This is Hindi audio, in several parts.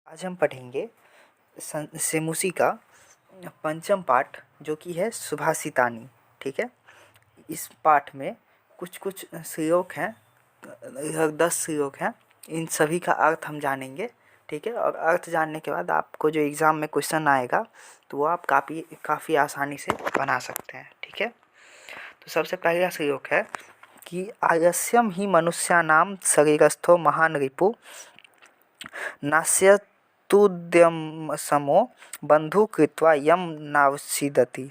आज हम पढ़ेंगे सेमुसी का पंचम पाठ जो कि है सुभाषितानी। ठीक है। इस पाठ में कुछ कुछ श्लोक हैं, लगभग 10 श्लोक हैं। इन सभी का अर्थ हम जानेंगे। ठीक है। और अर्थ जानने के बाद आपको जो एग्ज़ाम में क्वेश्चन आएगा तो वो आप काफ़ी आसानी से बना सकते हैं। ठीक है। तो सबसे पहला श्लोक है कि आलस्यम ही मनुष्याणां शरीरस्थो महान रिपु नास्य तुद्यमसमो बंधु कृत्वा यम नावसीदति।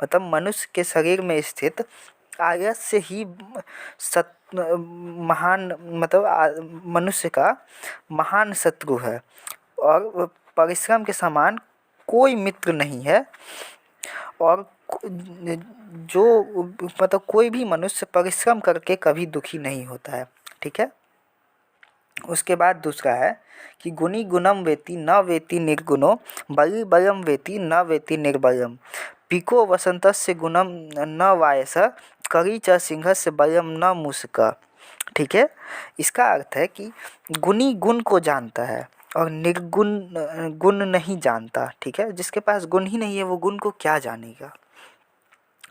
मतलब मनुष्य के शरीर में स्थित आलस्य ही महान मनुष्य का महान शत्रु है और परिश्रम के समान कोई मित्र नहीं है। और जो कोई भी मनुष्य परिश्रम करके कभी दुखी नहीं होता है। ठीक है। उसके बाद दूसरा है कि गुणी गुणम वेति न वेति निर्गुणो बलि बलम वेति न वेति निर्बलम पिको वसंतस्य गुणम न वायस करी च सिंहस्य बलम न मूषक। ठीक है। इसका अर्थ है कि गुणी गुण को जानता है और निर्गुण गुण नहीं जानता। ठीक है। जिसके पास गुण ही नहीं है वो गुण को क्या जानेगा।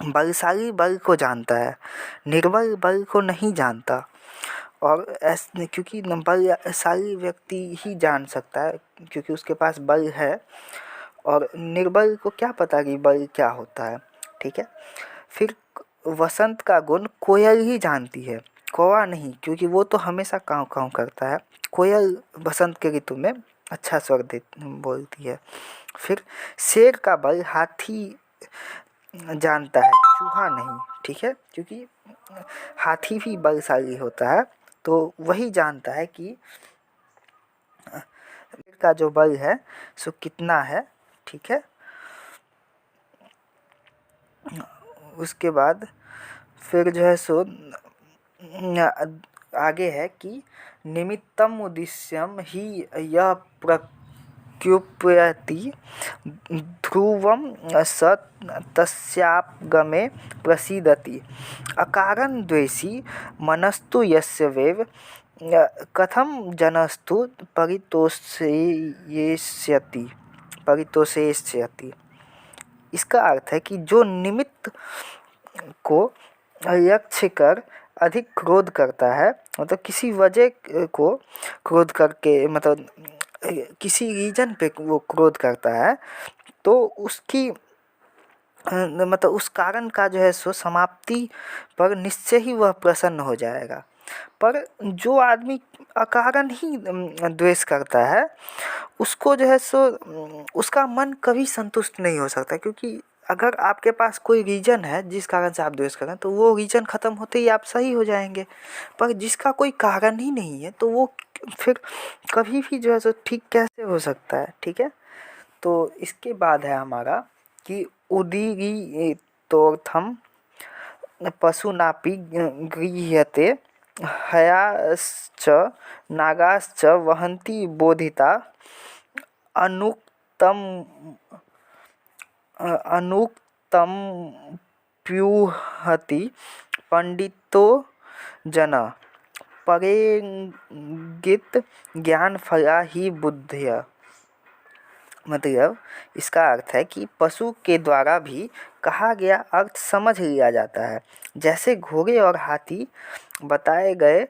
बलशाली बल को जानता है, निर्बल बल को नहीं जानता। और क्योंकि बलशाली व्यक्ति ही जान सकता है क्योंकि उसके पास बल है, और निर्बल को क्या पता कि बल क्या होता है। ठीक है। फिर वसंत का गुण कोयल ही जानती है, कौवा नहीं, क्योंकि वो तो हमेशा काँव काँव करता है। कोयल बसंत के ऋतु में अच्छा स्वर बोलती है। फिर शेर का बल हाथी जानता है, चूहा नहीं। ठीक है। क्योंकि हाथी भी बलशाली होता है तो वही जानता है कि का जो बल है सो कितना है। ठीक है। उसके बाद फिर जो है सो आगे है कि निमित्तम उद्देश्यम ही यह प्रत्युपयति ध्रुवम स तस्यापगमे प्रसीदति अकारण द्वेषी मनस्तु यस्य वेव कथम जनस्तु परितोषेष्यति। इसका अर्थ है कि जो निमित्त को लक्ष्य कर अधिक क्रोध करता है, मतलब किसी वजह को क्रोध करके, मतलब किसी रीजन पे वो क्रोध करता है तो उसकी उस कारण का जो है सो समाप्ति पर निश्चय ही वह प्रसन्न हो जाएगा। पर जो आदमी अकारण ही द्वेष करता है उसको जो है सो उसका मन कभी संतुष्ट नहीं हो सकता, क्योंकि अगर आपके पास कोई रीजन है जिस कारण से आप द्वेष करें तो वो रीजन ख़त्म होते ही आप सही हो जाएंगे। पर जिसका कोई कारण ही नहीं है तो वो फिर कभी भी जो है सो ठीक कैसे हो सकता है। ठीक है। तो इसके बाद है हमारा कि उदीरितोर्थम पशुनापि गृह्यते हयाश्च नागाश्च वहन्ति बोधिता अनुक्तम प्यूहति पंडितो जन परेंगित ज्ञान फला ही बुद्धिया। मतलब इसका अर्थ है कि पशु के द्वारा भी कहा गया अर्थ समझ लिया जाता है। जैसे घोड़े और हाथी बताए गए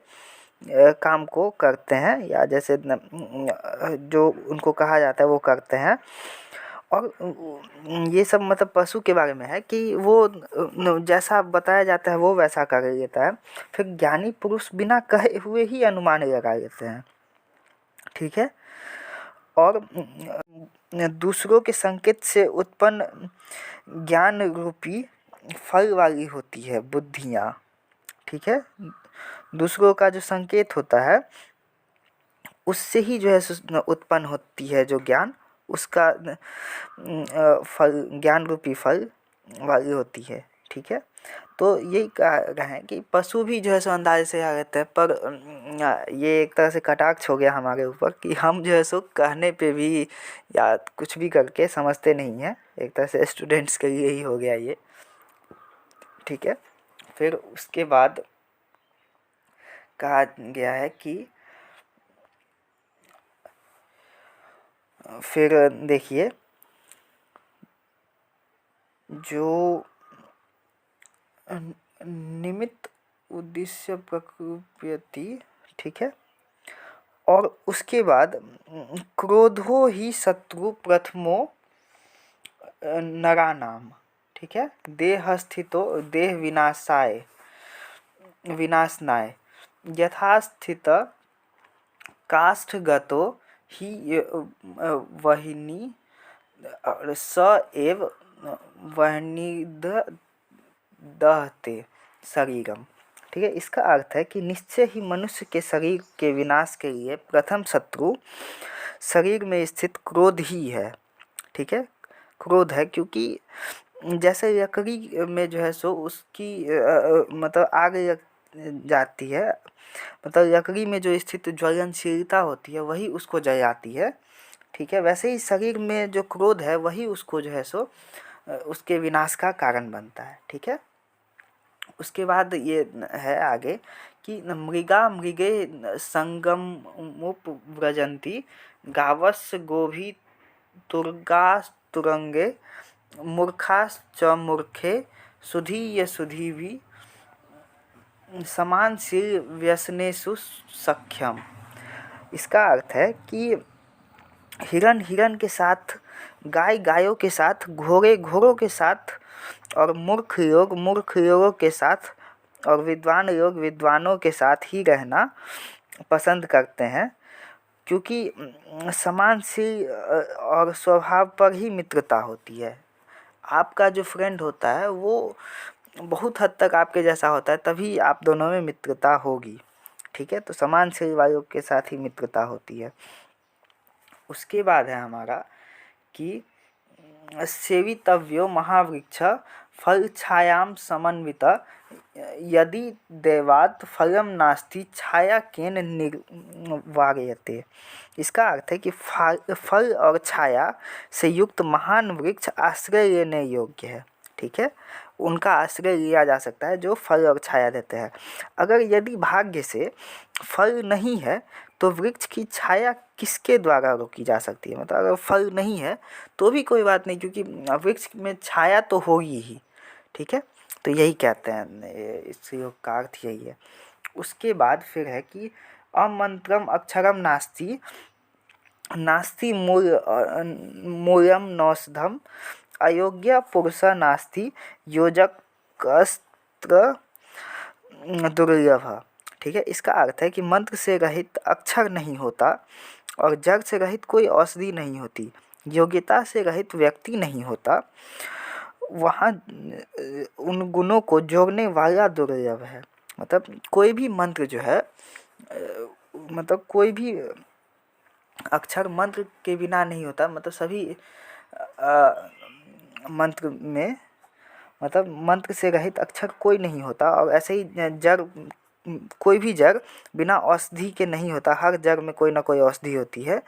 काम को करते हैं, या जैसे जो उनको कहा जाता है वो करते हैं। और ये सब पशु के बारे में है कि वो जैसा बताया जाता है वो वैसा कर लेता है। फिर ज्ञानी पुरुष बिना कहे हुए ही अनुमान लगा लेते हैं। ठीक है। और दूसरों के संकेत से उत्पन्न ज्ञान रूपी फल वाली होती है बुद्धियाँ। ठीक है। दूसरों का जो संकेत होता है उससे ही जो है उत्पन्न होती है जो ज्ञान, उसका फल ज्ञान रूपी फल वाली होती है। ठीक है। तो यही कह रहे हैं कि पशु भी जो है सो अंदाजे से आ रहते हैं, पर ये एक तरह से कटाक्ष हो गया हमारे ऊपर कि हम जो है सो कहने पे भी या कुछ भी करके समझते नहीं हैं। एक तरह से स्टूडेंट्स के लिए ही हो गया ये। ठीक है। फिर उसके बाद कहा गया है कि फिर देखिए जो निमित्त उद्देश्य प्रकृति, ठीक है। और उसके बाद क्रोधो ही शत्रु प्रथमो नरानाम, ठीक है। देह स्थितो देह विनाशनाय यथास्थित काष्ठगतो ही वहिनी स एव वह्निद दहते शरीरम, ठीक है। इसका अर्थ है कि निश्चय ही मनुष्य के शरीर के विनाश के लिए प्रथम शत्रु शरीर में स्थित क्रोध ही है, ठीक है। क्रोध है, क्योंकि जैसे लकड़ी में जो है सो उसकी मतलब आग लग जाती है, मतलब लकड़ी में जो स्थित ज्वलनशीलता होती है वही उसको जलाती है, ठीक है। वैसे ही शरीर में जो क्रोध है वही उसको जो है सो उसके विनाश का कारण बनता है, ठीक है। उसके बाद ये है आगे कि मृगा मृगे संगमुपव्रजन्ति गावस्य गोभी तुरंगे मूर्खाश्च मूर्खे सुधीय सुधीवि समानशील व्यसनेषु सख्यम। इसका अर्थ है कि हिरन हिरन के साथ, गाय गायों के साथ, घोड़े घोड़ों के साथ, और मूर्ख लोगों के साथ, और विद्वान लोग विद्वानों के साथ ही रहना पसंद करते हैं, क्योंकि समानशील और स्वभाव पर ही मित्रता होती है। आपका जो फ्रेंड होता है वो बहुत हद तक आपके जैसा होता है, तभी आप दोनों में मित्रता होगी, ठीक है। तो समानशील वालों के साथ ही मित्रता होती है। उसके बाद है हमारा कि सेवितव्यो महावृक्ष फल छायाम समन्वित यदि देवात् फलम नास्ति छाया केन निर्वार्यते। इसका अर्थ है कि फल और छाया से युक्त महान वृक्ष आश्रय लेने योग्य है, ठीक है। उनका आश्रय लिया जा सकता है जो फल और छाया देते हैं। अगर यदि भाग्य से फल नहीं है तो वृक्ष की छाया किसके द्वारा रोकी जा सकती है। मतलब अगर फल नहीं है तो भी कोई बात नहीं, क्योंकि वृक्ष में छाया तो होगी ही, ठीक है। तो यही कहते हैं, इस योग का अर्थ यही है। उसके बाद फिर है कि अमंत्रम अक्षरम नास्ति नास्ति मूलम नौषधम अयोग्य पुरुष नास्ति योजकस्त्र दुर्लभ, ठीक है। इसका अर्थ है कि मंत्र से रहित अक्षर नहीं होता और जग से रहित कोई औषधि नहीं होती, योग्यता से रहित व्यक्ति नहीं होता, वहाँ उन गुणों को जोड़ने वाला दुर्लभ है। मतलब कोई भी मंत्र जो है, मतलब कोई भी अक्षर मंत्र के बिना नहीं होता। मतलब सभी मंत्र में, मतलब मंत्र से रहित अक्षर कोई नहीं होता, और ऐसे ही जड़, कोई भी जड़ बिना औषधि के नहीं होता। हर जड़ में कोई ना कोई औषधि होती है,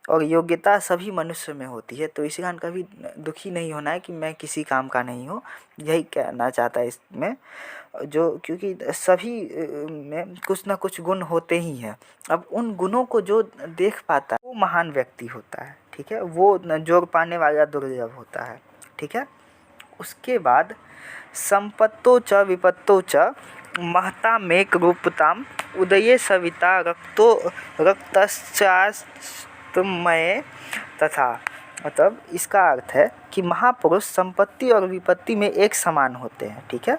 और योग्यता सभी मनुष्य में होती है। तो इसी कारण कभी दुखी नहीं होना है कि मैं किसी काम का नहीं हूँ, यही कहना चाहता है इसमें। जो क्योंकि सभी में कुछ ना कुछ गुण होते ही हैं। अब उन गुणों को जो देख पाता है वो महान व्यक्ति होता है, ठीक है। वो जोड़ पाने वाला दुर्लभ होता है, ठीक है। उसके बाद संपत्तो च विपत्तो च महता मेक रूपताम उदये सविता रक्तो रक्तश्चास्तमये तथा। मतलब इसका अर्थ है कि महापुरुष संपत्ति और विपत्ति में एक समान होते हैं, ठीक है।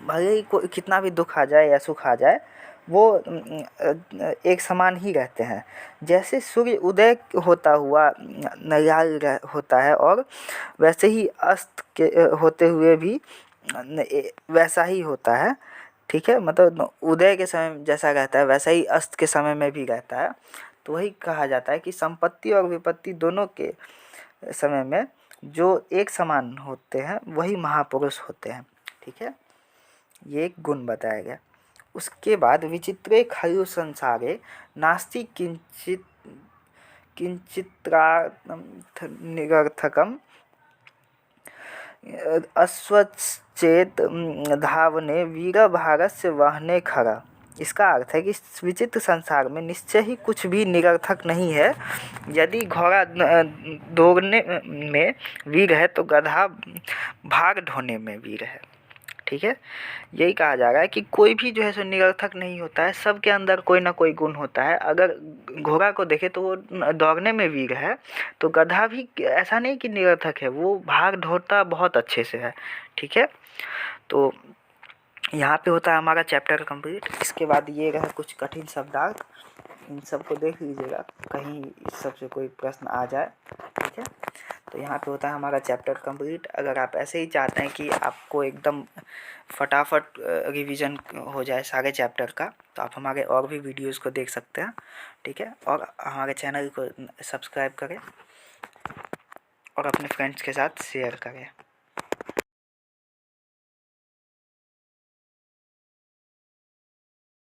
भले ही कोई कितना भी दुख आ जाए या सुख आ जाए, वो एक समान ही रहते हैं। जैसे सूर्य उदय होता हुआ नयाल होता है, और वैसे ही अस्त के होते हुए भी वैसा ही होता है, ठीक है। मतलब उदय के समय जैसा रहता है वैसा ही अस्त के समय में भी रहता है। तो वही कहा जाता है कि संपत्ति और विपत्ति दोनों के समय में जो एक समान होते हैं वही महापुरुष होते हैं, ठीक है। ये एक गुण बताया गया। उसके बाद विचित्रे खलु संसारे नास्ति किंचित निरर्थकम अश्वचेत धावने वीरभारस्य वहने खरा। इसका अर्थ है कि इस विचित्र संसार में निश्चय ही कुछ भी निरर्थक नहीं है। यदि घोड़ा दौड़ने में वीर है तो गधा भाग ढोने में वीर है। ठीक है, यही कहा जा रहा है कि कोई भी जो है सो निरर्थक नहीं होता है, सबके अंदर कोई ना कोई गुण होता है। अगर घोड़ा को देखें तो वो दौड़ने में वीर है, तो गधा भी ऐसा नहीं कि निरर्थक है, वो भाग ढोता बहुत अच्छे से है। ठीक है, तो यहाँ पे होता है हमारा चैप्टर कंप्लीट। इसके बाद ये रहा कुछ कठिन शब्दार्थ, इन सबको देख लीजिएगा, कहीं इस सब से कोई प्रश्न आ जाए। ठीक है, तो यहाँ पे होता है हमारा चैप्टर कंप्लीट। अगर आप ऐसे ही चाहते हैं कि आपको एकदम फटाफट रिवीजन हो जाए सारे चैप्टर का, तो आप हमारे और भी वीडियोस को देख सकते हैं। ठीक है, और हमारे चैनल को सब्सक्राइब करें और अपने फ्रेंड्स के साथ शेयर करें।